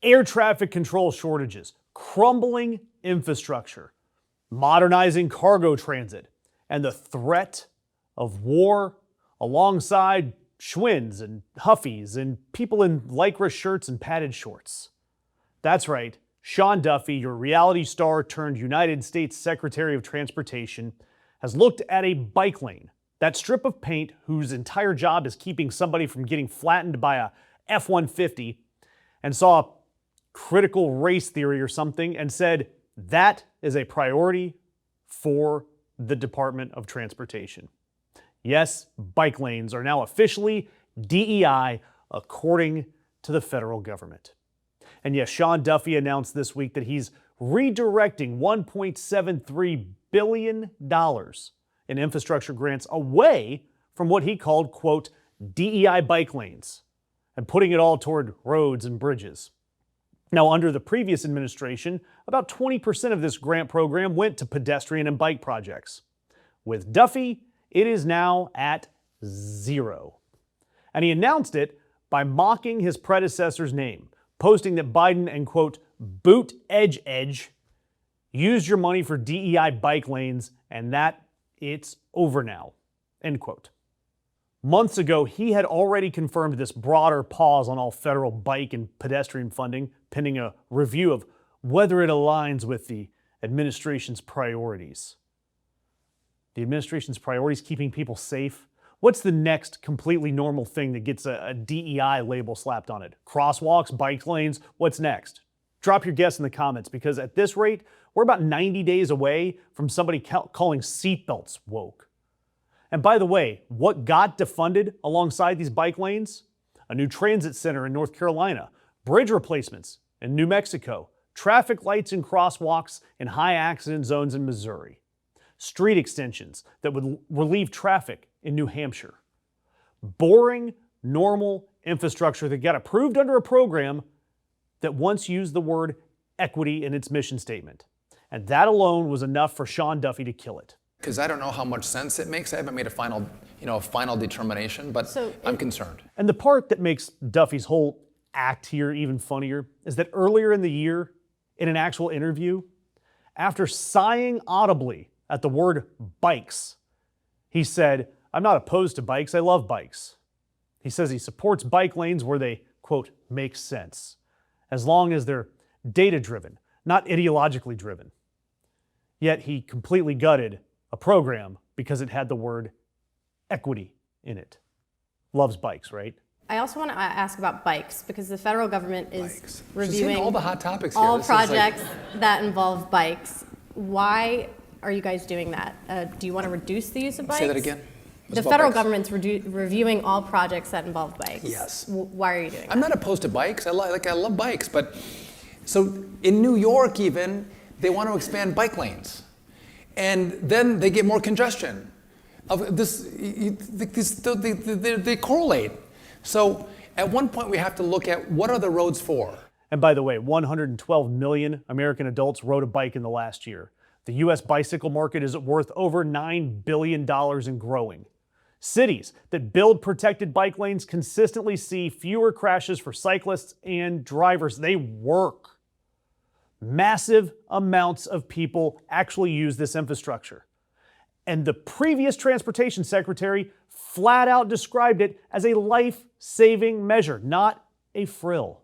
air traffic control shortages, crumbling infrastructure, modernizing cargo transit, and the threat of war alongside Schwinn's and Huffy's and people in Lycra shirts and padded shorts. That's right, Sean Duffy, your reality star turned United States Secretary of Transportation, has looked at a bike lane, that strip of paint whose entire job is keeping somebody from getting flattened by a F-150, and saw critical race theory or something and said, that is a priority for the Department of Transportation. Yes, bike lanes are now officially DEI according to the federal government. And yes, Sean Duffy announced this week that he's redirecting $1.73 billion in infrastructure grants away from what he called, quote, DEI bike lanes, and putting it all toward roads and bridges. Now, under the previous administration, about 20% of this grant program went to pedestrian and bike projects. With Duffy, it is now at 0. And he announced it by mocking his predecessor's name, posting that Biden and, quote, boot edge used your money for DEI bike lanes and that it's over now, end quote. Months ago, he had already confirmed this broader pause on all federal bike and pedestrian funding, pending a review of whether it aligns with the administration's priorities. The administration's priorities, keeping people safe. What's the next completely normal thing that gets a DEI label slapped on it? Crosswalks, bike lanes, what's next? Drop your guess in the comments, because at this rate, we're about 90 days away from somebody calling seatbelts woke. And by the way, what got defunded alongside these bike lanes? A new transit center in North Carolina, bridge replacements in New Mexico, traffic lights and crosswalks in high accident zones in Missouri, street extensions that would relieve traffic in New Hampshire. Boring, normal infrastructure that got approved under a program that once used the word equity in its mission statement. And that alone was enough for Sean Duffy to kill it. Because I don't know how much sense it makes. I haven't made a final determination, but I'm concerned. And the part that makes Duffy's whole act here even funnier is that earlier in the year, in an actual interview, after sighing audibly at the word bikes, he said, I'm not opposed to bikes, I love bikes. He says he supports bike lanes where they, quote, make sense, as long as they're data-driven, not ideologically driven. Yet he completely gutted a program because it had the word equity in it. Loves bikes, right? I also want to ask about bikes, because the federal government is reviewing all the hot topics here. All projects that involve bikes. Why are you guys doing that? Do you want to reduce the use of bikes? Say that again. The federal government's reviewing all projects that involve bikes. Yes. Why are you doing that? I'm not opposed to bikes. I love bikes, but so in New York even, they want to expand bike lanes. And then they get more congestion. They correlate. So at one point we have to look at what are the roads for. And by the way, 112 million American adults rode a bike in the last year. The U.S. bicycle market is worth over $9 billion and growing. Cities that build protected bike lanes consistently see fewer crashes for cyclists and drivers. They work. Massive amounts of people actually use this infrastructure. And the previous transportation secretary flat out described it as a life-saving measure, not a frill.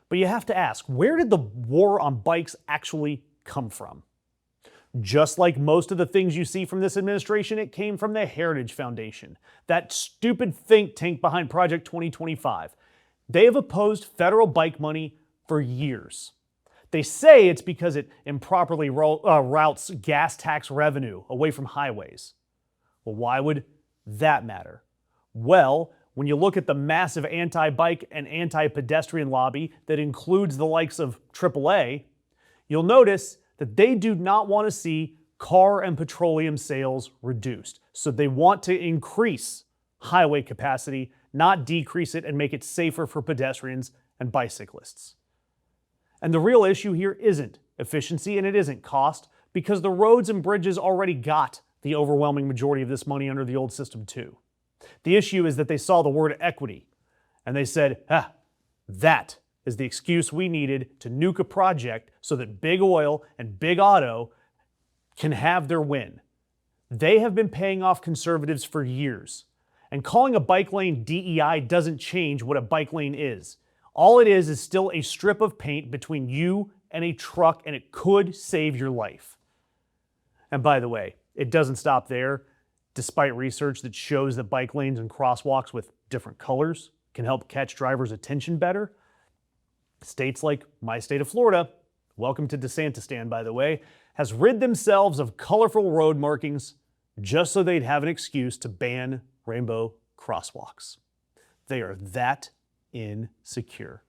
But you have to ask, where did the war on bikes actually come from? Just like most of the things you see from this administration, it came from the Heritage Foundation, that stupid think tank behind Project 2025. They have opposed federal bike money for years. They say it's because it improperly routes gas tax revenue away from highways. Well, why would that matter? Well, when you look at the massive anti-bike and anti-pedestrian lobby that includes the likes of AAA, you'll notice that they do not want to see car and petroleum sales reduced. So they want to increase highway capacity, not decrease it and make it safer for pedestrians and bicyclists. And the real issue here isn't efficiency and it isn't cost, because the roads and bridges already got the overwhelming majority of this money under the old system too. The issue is that they saw the word equity and they said, that is the excuse we needed to nuke a project so that Big Oil and Big Auto can have their win. They have been paying off conservatives for years. And calling a bike lane DEI doesn't change what a bike lane is. All it is still a strip of paint between you and a truck, and it could save your life. And by the way, it doesn't stop there. Despite research that shows that bike lanes and crosswalks with different colors can help catch drivers' attention better, states like my state of Florida, welcome to DeSantistan by the way, has rid themselves of colorful road markings just so they'd have an excuse to ban rainbow crosswalks. They are that insecure.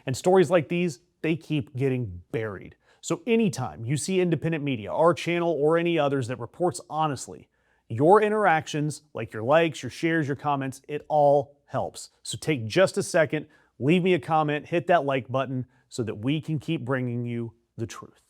And stories like these, they keep getting buried. So anytime you see independent media, our channel, or any others that reports honestly, your interactions, like your likes, your shares, your comments, it all helps. So take just a second, leave me a comment, hit that like button so that we can keep bringing you the truth.